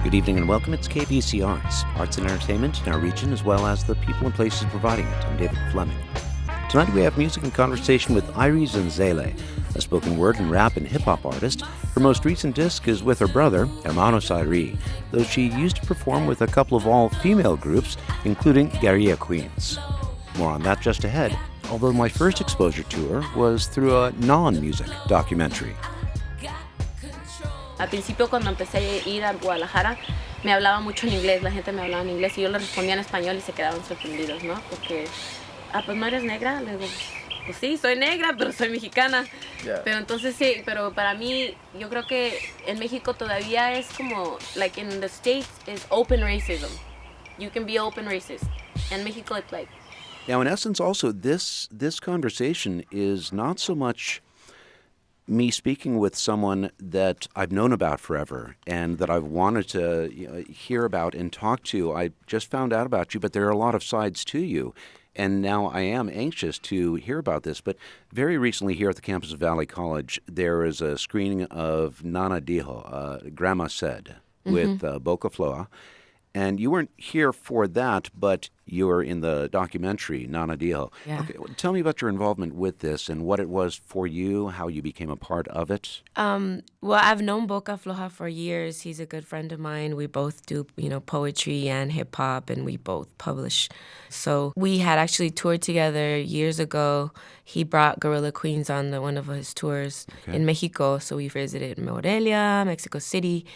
Good evening and welcome. It's KVCaRts, arts and entertainment in our region as well as the people and places providing it. I'm David Fleming. Tonight we have music and conversation with Eyerie Zanzele, a spoken word and rap and hip-hop artist. Her most recent disc is with her brother, Hermanos Eyerie, though she used to perform with a couple of all-female groups, including Guerrilla Queens. More on that just ahead, although my first exposure to her was through a non-music documentary. Al principio, cuando empecé a ir a Guadalajara, me hablaba mucho en inglés, la gente me hablaba en inglés y yo les respondía en español y se quedaban sorprendidos, ¿no? Porque, pues no eres negra, le digo, pues sí, soy negra, pero soy mexicana. Yeah. Pero entonces sí, pero para mí, yo creo que en México todavía es como, like in the States, is open racism. You can be open racist. In Mexico, it's like... Now, in essence, also, this conversation is not so much me speaking with someone that I've known about forever and that I've wanted to hear about and talk to. I just found out about you, but there are a lot of sides to you. And now I am anxious to hear about this. But very recently here at the campus of Valley College, there is a screening of Nana Dijo, Grandma Said, with Boca Floa. And you weren't here for that, but you were in the documentary, Nana Dijo. Yeah. Okay, well, tell me about your involvement with this and what it was for you, how you became a part of it. Well, I've known Boca Floja for years. He's a good friend of mine. We both do, poetry and hip-hop, and we both publish. So we had actually toured together years ago. He brought Guerrilla Queens on one of his tours in Mexico. So we visited Morelia, Mexico City.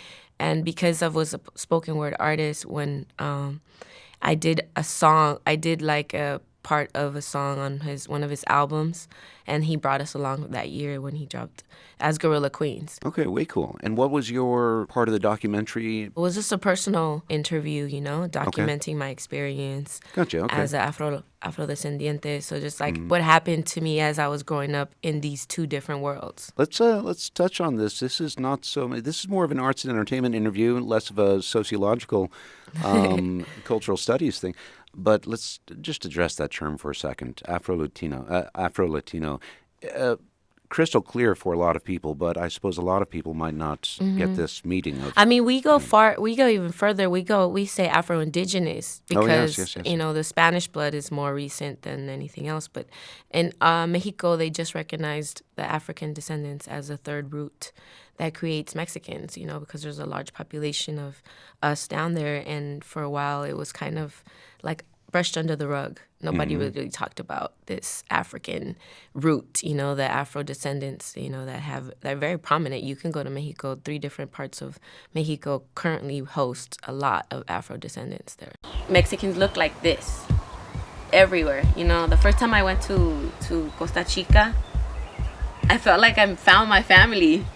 And because I was a spoken word artist, when I did a song, I did like a part of a song on one of his albums, and he brought us along that year when he dropped as Guerrilla Queens. Okay, way cool. And what was your part of the documentary? It was just a personal interview, documenting my experience as an Afro-Descendiente. So just like what happened to me as I was growing up in these two different worlds. Let's touch on this. This is more of an arts and entertainment interview, less of a sociological, cultural studies thing. But let's just address that term for a second, Afro-Latino. Crystal clear for a lot of people, but I suppose a lot of people might not get this meaning. We go even further. We say Afro-Indigenous because, the Spanish blood is more recent than anything else. But in Mexico, they just recognized the African descendants as a third root that creates Mexicans, because there's a large population of us down there. And for a while, it was kind of like brushed under the rug. Nobody really talked about this African root, the Afro descendants, that are very prominent. You can go to Mexico. 3 different parts of Mexico currently host a lot of Afro descendants there. Mexicans look like this everywhere. The first time I went to Costa Chica, I felt like I found my family.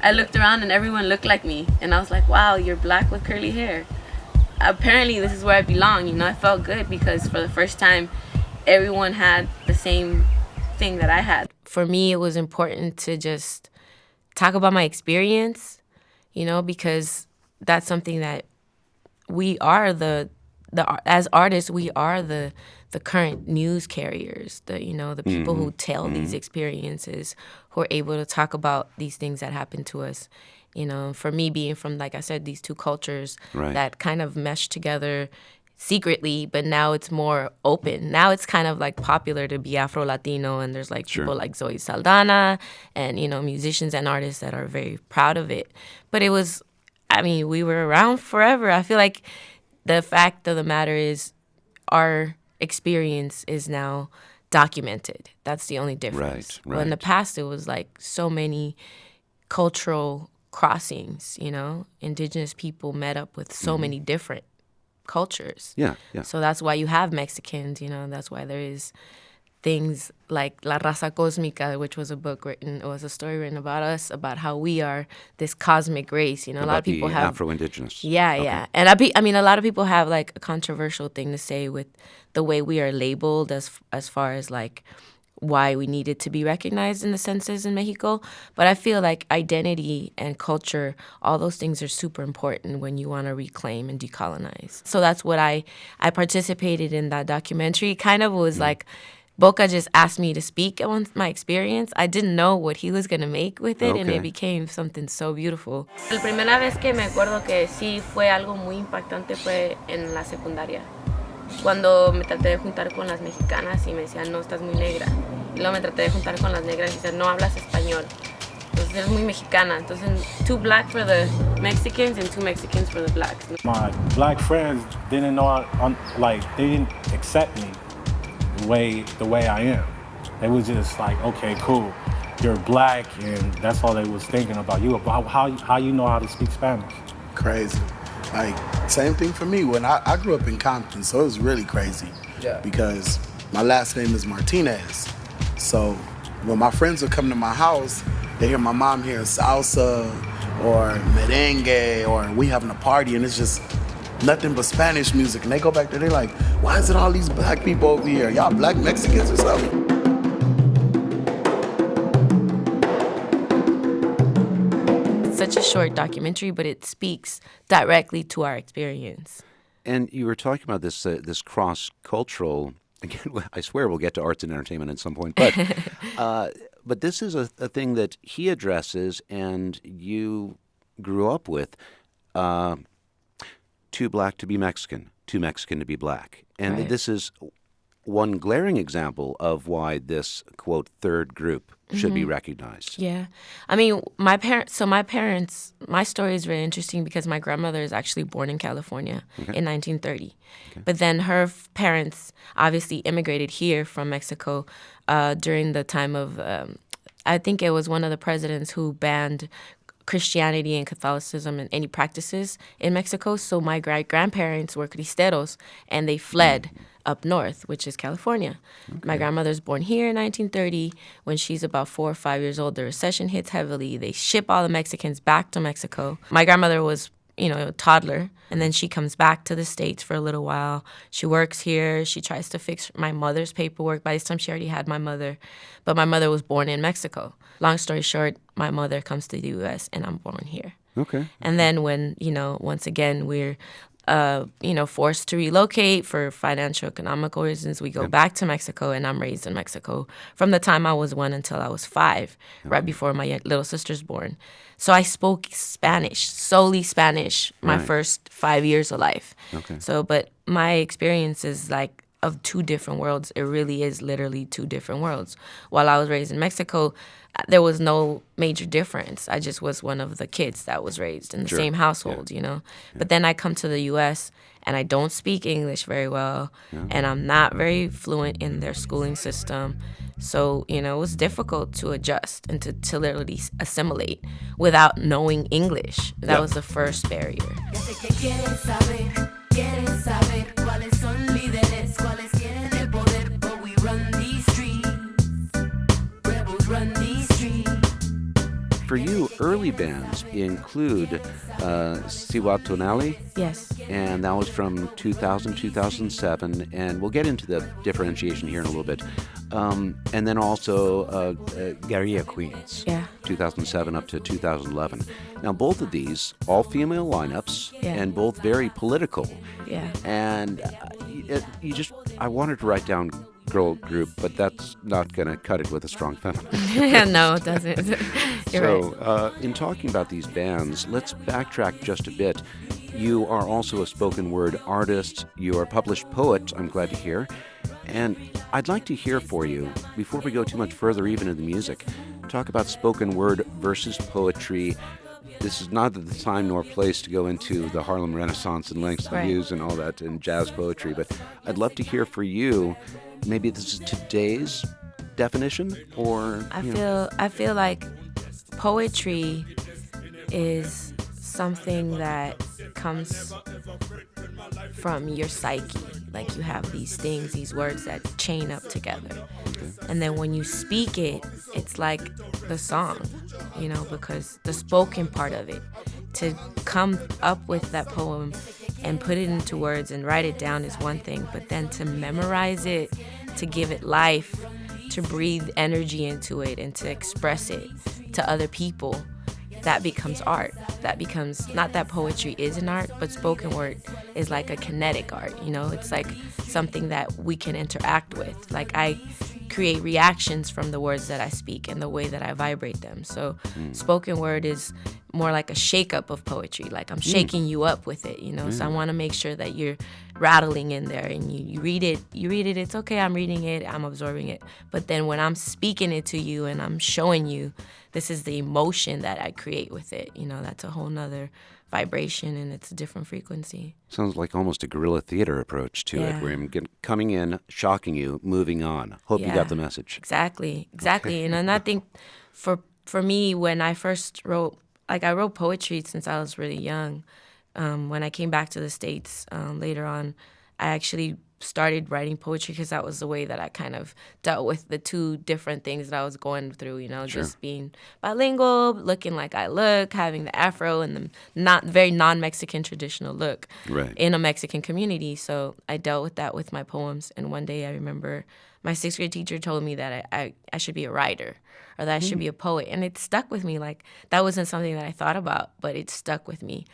I looked around and everyone looked like me. And I was like, wow, you're black with curly hair. Apparently this is where I belong. I felt good because for the first time, everyone had the same thing that I had. For me, it was important to just talk about my experience, because that's something that we are as artists, we are the current news carriers, the people who tell these experiences, who are able to talk about these things that happen to us. For me, being from, like I said, these two cultures that kind of mesh together secretly, but now it's more open. Now it's kind of like popular to be Afro-Latino, and there's like people like Zoe Saldana and, musicians and artists that are very proud of it. But it was, we were around forever. I feel like the fact of the matter is our experience is now documented. That's the only difference. Right. Well, in the past, it was like so many cultural crossings, indigenous people met up with so many different cultures. Yeah. So that's why you have Mexicans, that's why there is things like La Raza Cósmica, which was a story written about us, about how we are this cosmic race. A lot of people have Afro-Indigenous. Yeah. And a lot of people have like a controversial thing to say with the way we are labeled as far as like why we needed to be recognized in the census in Mexico. But I feel like identity and culture, all those things are super important when you want to reclaim and decolonize. So that's what I participated in that documentary. Kind of was like Boca just asked me to speak on my experience. I didn't know what he was going to make with it, and Okay. it became something so beautiful. La primera vez que me acuerdo que sí fue algo muy impactante fue en la secundaria. Cuando me traté de juntar con las mexicanas y me decían, no, estás muy negra. Y luego me traté de juntar con las negras y decían, no hablas español. Entonces eres muy mexicana. Entonces, 2 black for the Mexicans and 2 Mexicans for the blacks. My black friends didn't know, they didn't accept me the way I am. They was just like, okay, cool, you're black, and that's all they was thinking about you. About how you know how to speak Spanish. Crazy. Like, same thing for me. When I grew up in Compton, so it was really crazy. Yeah. Because my last name is Martinez. So when my friends would come to my house, they hear my mom hearing salsa or merengue, or we having a party, and it's just nothing but Spanish music. And they go back there, they're like, why is it all these black people over here? Y'all black Mexicans or something? Such a short documentary, but it speaks directly to our experience. And you were talking about this this cross-cultural. Again, I swear we'll get to arts and entertainment at some point, but this is a thing that he addresses, and you grew up with. Too black to be Mexican, too Mexican to be black, and right. This is one glaring example of why this, quote, third group should be recognized. Yeah. I mean, my story is very interesting because my grandmother is actually born in California in 1930. Okay. But then her parents obviously immigrated here from Mexico during the time of, I think it was one of the presidents who banned Christianity and Catholicism and any practices in Mexico. So my grandparents were cristeros, and they fled up north, which is California. Okay. My grandmother's born here in 1930. When she's about 4 or 5 years old, the recession hits heavily. They ship all the Mexicans back to Mexico. My grandmother was, a toddler, and then she comes back to the States for a little while. She works here. She tries to fix my mother's paperwork. By this time, she already had my mother, but my mother was born in Mexico. Long story short, my mother comes to the U.S., and I'm born here. Okay. And then when, once again, we're forced to relocate for financial, economical reasons. We go back to Mexico, and I'm raised in Mexico from the time I was 1 until I was 5, right before my little sister's born. So I spoke Spanish, solely Spanish, my first 5 years of life. Okay. So, but my experience is like of 2 different worlds. It really is literally 2 different worlds. While I was raised in Mexico, there was no major difference. I just was one of the kids that was raised in the same household, Yeah. But then I come to the U.S., and I don't speak English very well, and I'm not very fluent in their schooling system. So, it was difficult to adjust and to literally assimilate without knowing English. That was the first barrier. For you, early bands include Cihuatonali. Yes. And that was from 2000, 2007. And we'll get into the differentiation here in a little bit. And then also Eyerie Queens, 2007 up to 2011. Now, both of these, all female lineups, and both very political. Yeah. And I wanted to write down girl group, but that's not going to cut it with a strong feminine. No, it doesn't. You're right. In talking about these bands, let's backtrack just a bit. You are also a spoken word artist. You are a published poet, I'm glad to hear. And I'd like to hear for you, before we go too much further even in the music, talk about spoken word versus poetry. This is neither the time nor place to go into the Harlem Renaissance and Langston Hughes and all that and jazz poetry, but I'd love to hear for you. Maybe this is today's definition, or I feel like poetry is something that comes from your psyche. Like, you have these things, these words that chain up together. Okay. And then when you speak it, it's like the song, because the spoken part of it, to come up with that poem and put it into words and write it down is one thing, but then to memorize it, to give it life, to breathe energy into it, and to express it to other people, that becomes art. That becomes, not that poetry is an art, but spoken word is like a kinetic art, you know? It's like something that we can interact with. Like I create reactions from the words that I speak and the way that I vibrate them. So spoken word is more like a shake-up of poetry. Like I'm shaking you up with it, you know? So I want to make sure that you're rattling in there and you read it, it's okay, I'm reading it, I'm absorbing it. But then when I'm speaking it to you and I'm showing you, this is the emotion that I create with it, you know, that's a whole nother vibration and it's a different frequency. Sounds like almost a guerrilla theater approach to it, where I'm coming in, shocking you, moving on. Hope you got the message. Exactly. And I think for me, when I first wrote, like I wrote poetry since I was really young. When I came back to the States later on, I actually started writing poetry because that was the way that I kind of dealt with the two different things that I was going through, you know, just being bilingual, looking like I look, having the afro and the not very non-Mexican traditional look in a Mexican community. So I dealt with that with my poems. And one day I remember my 6th grade teacher told me that I should be a writer or that I should be a poet. And it stuck with me. Like that wasn't something that I thought about, but it stuck with me.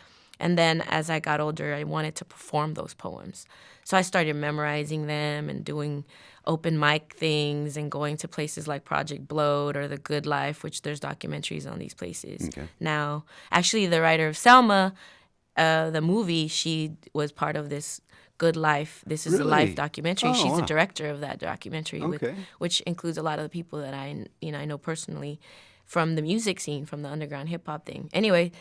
And then as I got older, I wanted to perform those poems. So I started memorizing them and doing open mic things and going to places like Project Blowed or The Good Life, which there's documentaries on these places now. Actually, the writer of Selma, the movie, she was part of this Good Life. This is a life documentary. She's the director of that documentary, which includes a lot of the people that I know personally from the music scene, from the underground hip hop thing. Anyway.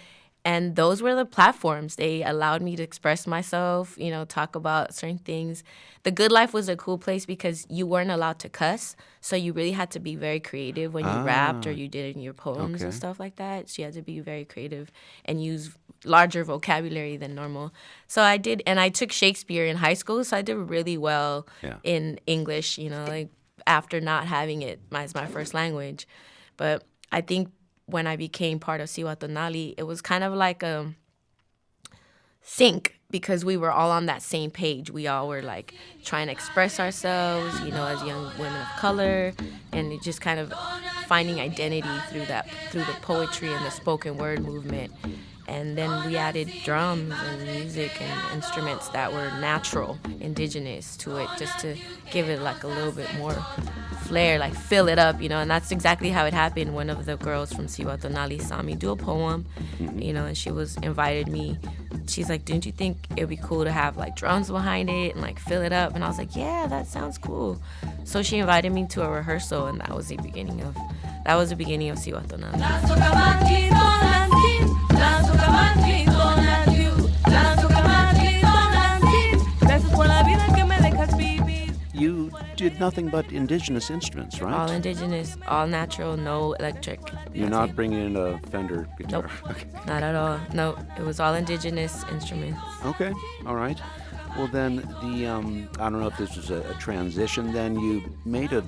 And those were the platforms. They allowed me to express myself, you know, talk about certain things. The Good Life was a cool place because you weren't allowed to cuss. So you really had to be very creative when you rapped or you did in your poems and stuff like that. So you had to be very creative and use larger vocabulary than normal. So I did, and I took Shakespeare in high school, so I did really well in English, you know, like after not having it as my first language. But I think when I became part of Cihuatonali, it was kind of like a sync because we were all on that same page. We all were like trying to express ourselves, you know, as young women of color, and it just kind of finding identity through the poetry and the spoken word movement. And then we added drums and music and instruments that were natural, indigenous to it, just to give it like a little bit more flair, like fill it up, you know. And that's exactly how it happened. One of the girls from Cihuatonali saw me do a poem, you know, and she invited me. She's like, "Didn't you think it'd be cool to have like drums behind it and like fill it up?" And I was like, "Yeah, that sounds cool." So she invited me to a rehearsal, and that was the beginning of Cihuatonali. You did nothing but indigenous instruments, right? All indigenous, all natural, no electric. You're not bringing in a Fender guitar? Nope, okay. Not at all. No, it was all indigenous instruments. Okay, all right. Well, then, I don't know if this was a transition, then you made a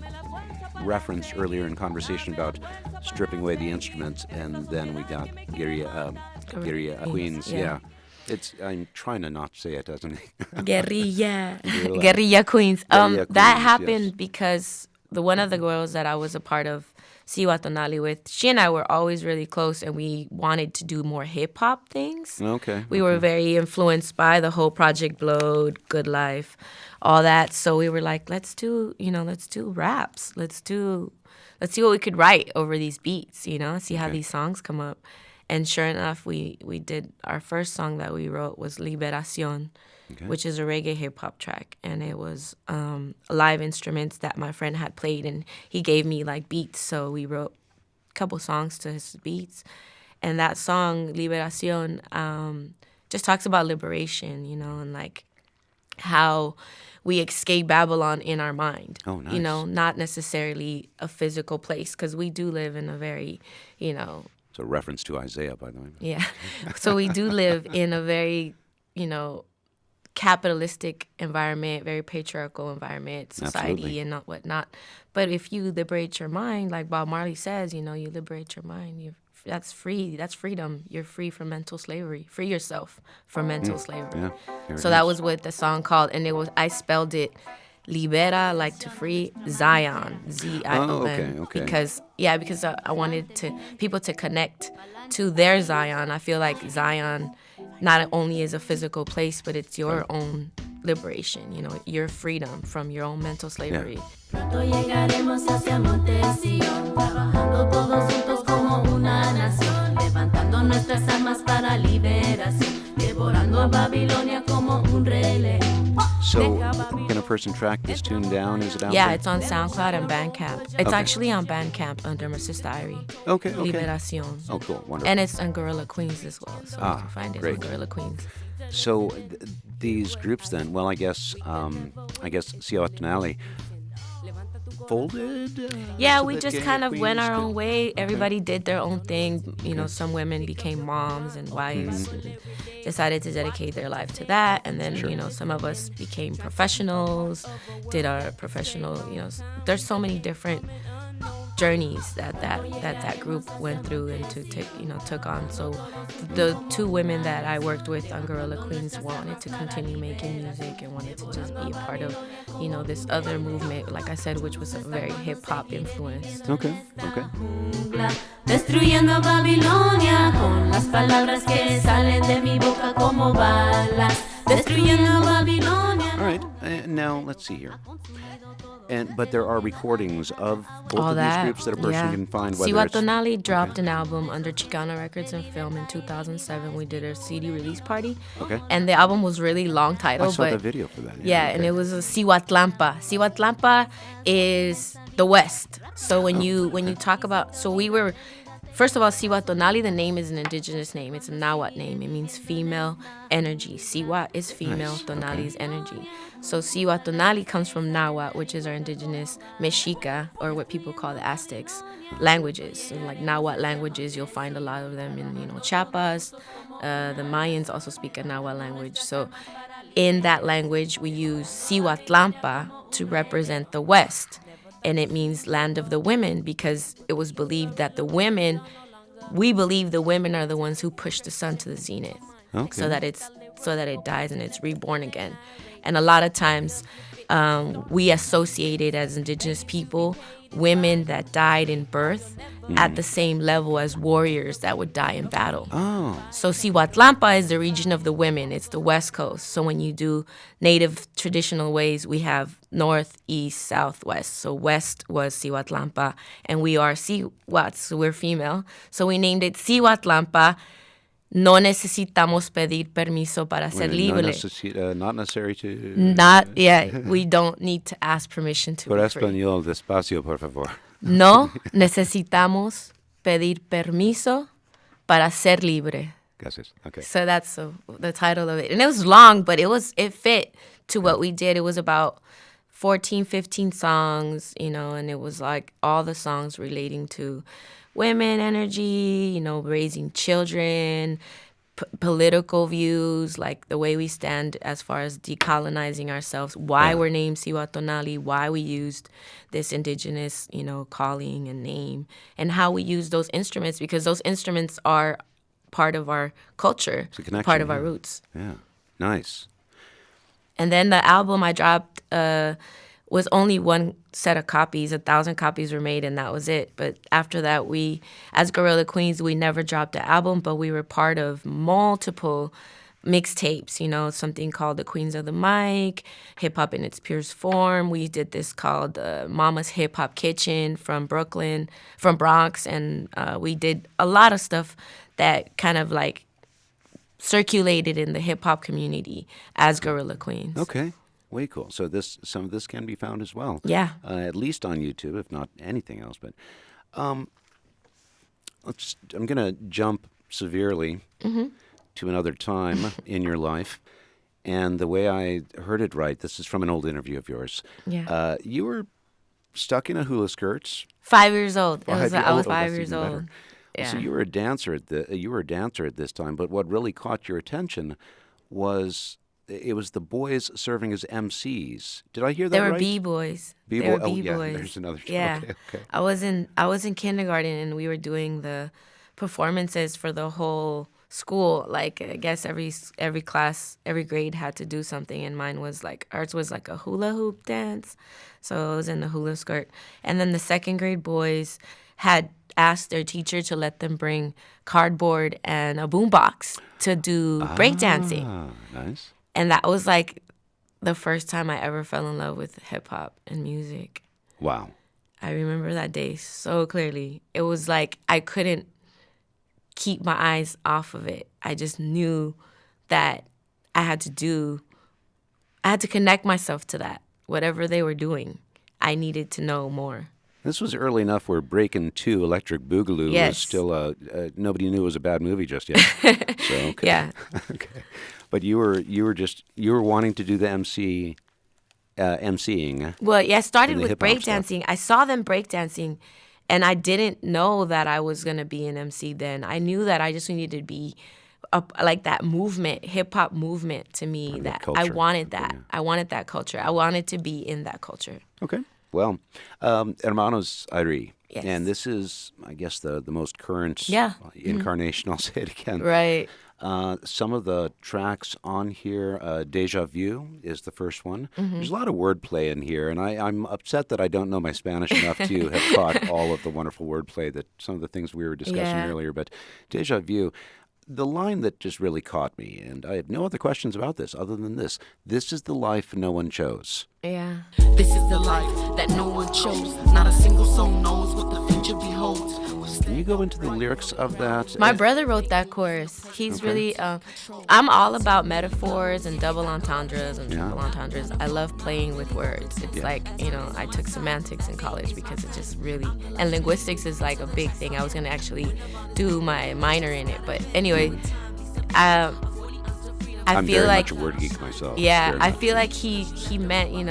reference earlier in conversation about stripping away the instruments, and then we got guerrilla queens. Yeah. I'm trying to not say it, doesn't it? Guerrilla queens. That happened because one of the girls that I was a part of Cihuatonali with, she and I were always really close, and we wanted to do more hip hop things. Okay. We were very influenced by the whole Project Blowed, Good Life, all that. So we were like, let's do raps. Let's see what we could write over these beats, you know, see how these songs come up. And sure enough, we did, our first song that we wrote was Liberación, which is a reggae hip-hop track. And it was live instruments that my friend had played, and he gave me, like, beats. So we wrote a couple songs to his beats. And that song, Liberación, just talks about liberation, you know, and, like, how we escape Babylon in our mind. Oh, nice. You know, not necessarily a physical place, because we do live in a very, you know... It's a reference to Isaiah, by the way. Yeah. So we do live in a very, you know, capitalistic environment, very patriarchal environment, society. Absolutely. And whatnot. But if you liberate your mind, like Bob Marley says, you know, you liberate your mind, that's free. That's freedom. You're free from mental slavery. Free yourself from mental slavery. Yeah. So that was what the song called, and I spelled it libera, like to free, Zion, Zion. Oh, okay. Because I wanted people to connect to their Zion. I feel like Zion not only is a physical place, but it's your own liberation, your freedom from your own mental slavery. Yeah. Llegaremos hacia Monte Sion, trabajando todos juntos como una nación, levantando nuestras armas para liberación, devorando a Babilonia como un rey león. So, can a person track this tune down? Is it out Yeah, there? it's on SoundCloud and Bandcamp. It's actually on Bandcamp under my Sista Eyerie. Okay. Liberación. Oh, cool. Wonderful. And it's on Gorilla Queens as well, so you can find it great. on Gorilla Queens. So these groups then, well, I guess Afro-Latino folded? Yeah, so we that just gay kind of went queens our could- own way. Everybody did their own thing. Some women became moms and wives and decided to dedicate their life to that. And then, some of us became professionals, did our professional, there's so many different journeys that group went through and took on. So the two women that I worked with on Gorilla Queens wanted to continue making music and wanted to just be a part of, this other movement, like I said, which was a very hip-hop influenced. Okay. Destruyendo a Babilonia con las palabras que salen de mi boca como balas. Destruyendo a Babilonia. All right. Now let's see here. But there are recordings of both All of that, these groups that a person can find. Whether Sista it's Tonali dropped an album under Chicana Records and Film in 2007. We did a CD release party. Okay. And the album was really long title. I saw but the video for that. Yeah, okay. and it was a Cihuatlampa. Cihuatlampa is the West. So when you talk about, first of all, Siwa Tonali, the name is an indigenous name. It's a Nahuatl name. It means female energy. Siwa is female, Nice. Tonali Okay. is energy. So Siwa Tonali comes from Nahuatl, which is our indigenous Mexica, or what people call the Aztecs, languages. So like Nahuatl languages, you'll find a lot of them in, Chiapas. The Mayans also speak a Nahuatl language. So in that language, we use Cihuatlampa to represent the West. And it means land of the women because it was believed that we believe the women are the ones who push the sun to the zenith. Okay. So that it dies and it's reborn again. And a lot of times we associated as indigenous people women that died in birth at the same level as warriors that would die in battle. Oh. So Cihuatlampa is the region of the women. It's the West Coast. So when you do native traditional ways, we have north, east, south, west. So west was Cihuatlampa, and we are Cihuats, so we're female. So we named it Cihuatlampa. No necesitamos pedir permiso para ser libre. Not necessary to... We don't need to ask permission to Por be free. español, despacio, por favor. No necesitamos pedir permiso para ser libre. Gracias. Okay. So that's the title of it. And it was long, but it fit to what we did. It was about 14, 15 songs, and it was like all the songs relating to women energy, raising children, political views, like the way we stand as far as decolonizing ourselves, why we're named Siwa Tonali, why we used this indigenous, calling and name, and how we use those instruments, because those instruments are part of our culture, It's a connection, part of our yeah. roots. Yeah. Nice. And then the album I dropped was only one set of copies. 1,000 copies were made, and that was it. But after that, we, as Gorilla Queens, we never dropped an album, but we were part of multiple mixtapes, something called the Queens of the Mic, Hip Hop in its purest form. We did this called Mama's Hip Hop Kitchen from Bronx, and we did a lot of stuff that kind of like circulated in the hip hop community as Gorilla Queens. Okay. Way cool. So some of this can be found as well. Yeah. At least on YouTube, if not anything else. But I'm going to jump severely to another time in your life. And the way I heard it right, this is from an old interview of yours. Yeah. You were stuck in a hula skirts. 5 years old. I was Oh, 5 that's years even better. old. Yeah. So you were a dancer at this time, but what really caught your attention was it was the boys serving as MCs. Did I hear that They right? were B-boys. B-boy. They were Oh, B-boys. yeah. There's another. Yeah. Okay. I was in kindergarten, and we were doing the performances for the whole school, like I guess every class, every grade had to do something, and mine was like ours was like a hula hoop dance, so I was in the hula skirt. And then the second grade boys had asked their teacher to let them bring cardboard and a boombox to do breakdancing. Nice. And that was like the first time I ever fell in love with hip hop and music. Wow. I remember that day so clearly. It was like I couldn't keep my eyes off of it. I just knew that I had to connect myself to that. Whatever they were doing, I needed to know more. This was early enough where Breakin' 2 Electric Boogaloo was still nobody knew it was a bad movie just yet. So, okay. Yeah. Okay. But you were wanting to do the emceeing. Well, yeah, I started with hip-hop breakdancing. I saw them breakdancing, and I didn't know that I was going to be an MC then. I knew that I just needed to be like that movement, hip-hop movement to me, that I wanted that. Yeah. I wanted that culture. I wanted to be in that culture. Okay. Well, Hermanos Eyerie. Yes. And this is, I guess, the most current incarnation. I'll say it again. Right. Some of the tracks on here, Deja Vu is the first one. There's a lot of wordplay in here, and I'm upset that I don't know my Spanish enough to have caught all of the wonderful wordplay that some of the things we were discussing earlier. But Deja Vu, the line that just really caught me, and I have no other questions about this other than this is the life no one chose. Yeah. This is the life that no one chose. Not a single soul knows what the future beholds. Can you go into the lyrics of that? My brother wrote that chorus. He's really, I'm all about metaphors and double entendres and triple entendres. I love playing with words. It's like, I took semantics in college because it just really, and linguistics is like a big thing. I was going to actually do my minor in it. But anyway, I I'm feel very like much a word geek myself. Yeah, I feel like he meant,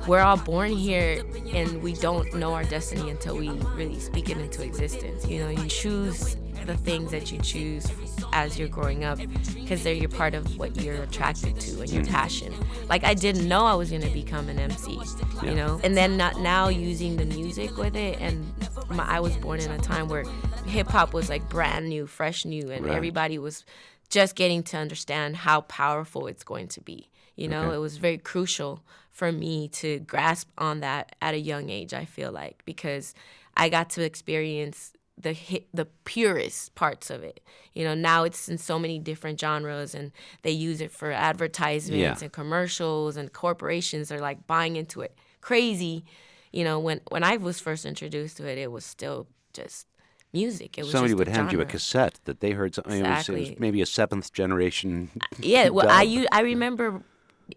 we're all born here and we don't know our destiny until we really speak it into existence. You choose the things that you choose as you're growing up because they're your part of what you're attracted to and your passion. Like I didn't know I was going to become an MC, and then not now using the music with it. And I was born in a time where hip hop was like brand new, fresh new, and everybody was just getting to understand how powerful it's going to be. It was very crucial for me to grasp on that at a young age, I feel like, because I got to experience the purest parts of it. Now it's in so many different genres and they use it for advertisements and commercials, and corporations are like buying into it crazy. When I was first introduced to it, it was still just music. It was somebody just would a hand you a genre. cassette that they heard something. Exactly. It was maybe a seventh generation. Yeah, well, dub. I remember,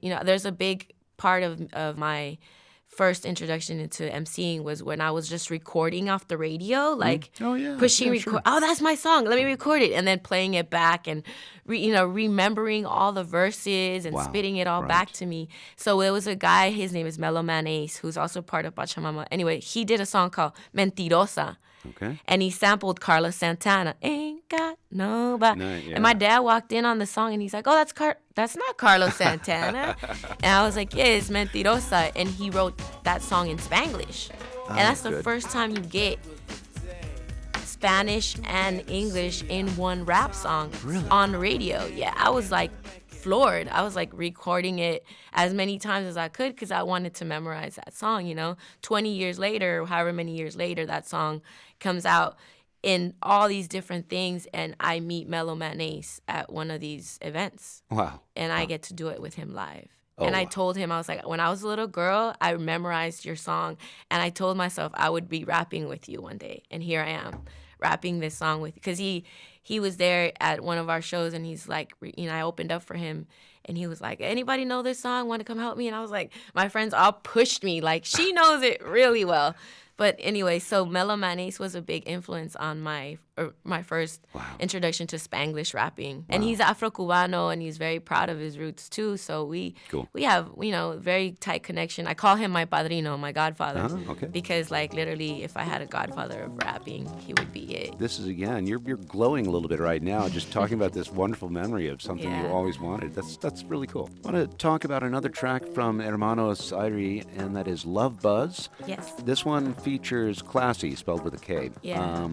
there's a big part of my first introduction into emceeing was when I was just recording off the radio, like pushing record. Sure. Oh, that's my song. Let me record it, and then playing it back and remembering all the verses and spitting it all back to me. So it was a guy. His name is Mellow Man Ace, who's also part of Pachamama. Anyway, he did a song called Mentirosa. Okay. And he sampled Carlos Santana. Ain't got nobody. And my dad walked in on the song and he's like, oh, that's not Carlos Santana. And I was like, yeah, it's Mentirosa. And he wrote that song in Spanglish. And that's the first time you get Spanish and English in one rap song on the radio. Yeah, I was like floored. I was like recording it as many times as I could because I wanted to memorize that song, 20 years later, however many years later, that song comes out in all these different things, and I meet Mellow Man Ace at one of these events. Wow. And I get to do it with him live. I told him, I was like, when I was a little girl, I memorized your song, and I told myself I would be rapping with you one day, and here I am rapping this song with you. Because he was there at one of our shows, and he's like, I opened up for him, and he was like, anybody know this song? Want to come help me? And I was like, my friends all pushed me, like, she knows it really well. But anyway, so Mellow Man Ace was a big influence on my first introduction to Spanglish rapping. And he's Afro-Cubano, and he's very proud of his roots too. So we have, very tight connection. I call him my padrino, my godfather. Because like literally if I had a godfather of rapping, he would be it. This is, again, you're glowing a little bit right now just talking about this wonderful memory of something you always wanted. That's really cool. I want to talk about another track from Hermanos Eyerie, and that is Love Buzz. Yes. This one features Classy, spelled with a K. Yeah.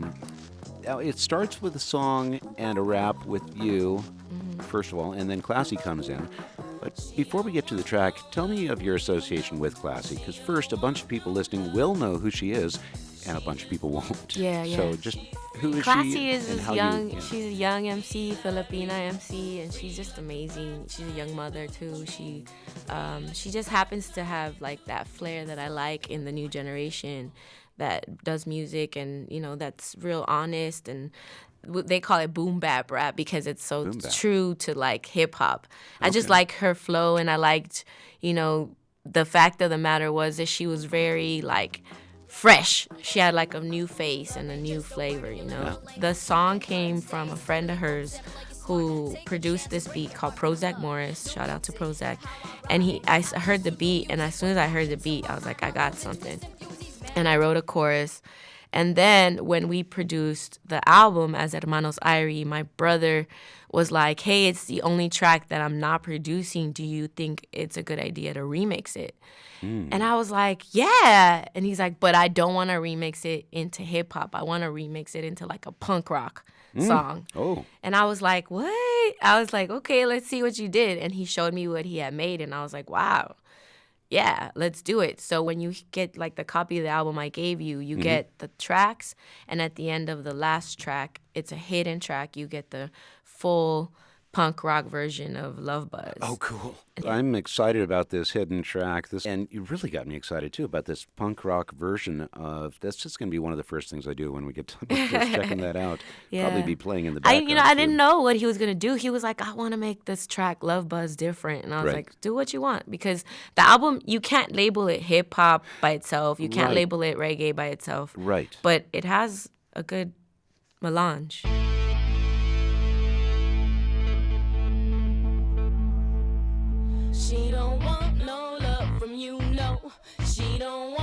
it starts with a song and a rap with you, first of all, and then Classy comes in. But before we get to the track, tell me of your association with Classy, because first, a bunch of people listening will know who she is, and a bunch of people won't. Yeah. So just who is Classy she? is and this how young. You, She's a young MC, Filipina MC, and she's just amazing. She's a young mother too. She just happens to have like that flair that I like in the new generation, that does music and that's real honest, and they call it boom bap rap because it's so true to like hip hop. I just like her flow, and I liked the fact of the matter was that she was very like fresh. She had like a new face and a new flavor, Yeah. The song came from a friend of hers who produced this beat called Prozac Morris. Shout out to Prozac. And I heard the beat, and as soon as I heard the beat, I was like, I got something. And I wrote a chorus. And then when we produced the album as Hermanos Eyerie, my brother was like, hey, it's the only track that I'm not producing. Do you think it's a good idea to remix it? And I was like, yeah. And he's like, but I don't want to remix it into hip hop. I want to remix it into like a punk rock song. Oh. And I was like, what? I was like, okay, let's see what you did. And he showed me what he had made. And I was like, wow. Yeah, let's do it. So when you get like the copy of the album I gave you, you get the tracks, and at the end of the last track, it's a hidden track. You get the full punk rock version of Love Buzz. Oh, cool. I'm excited about this hidden track. And you really got me excited, too, about this punk rock version of... That's just going to be one of the first things I do when we get done with this, checking that out. Yeah. Probably be playing in the background, I didn't know what he was going to do. He was like, I want to make this track Love Buzz different. And I was like, do what you want. Because the album, you can't label it hip-hop by itself. You can't label it reggae by itself. Right. But it has a good melange. She don't want no love from you, no. She don't want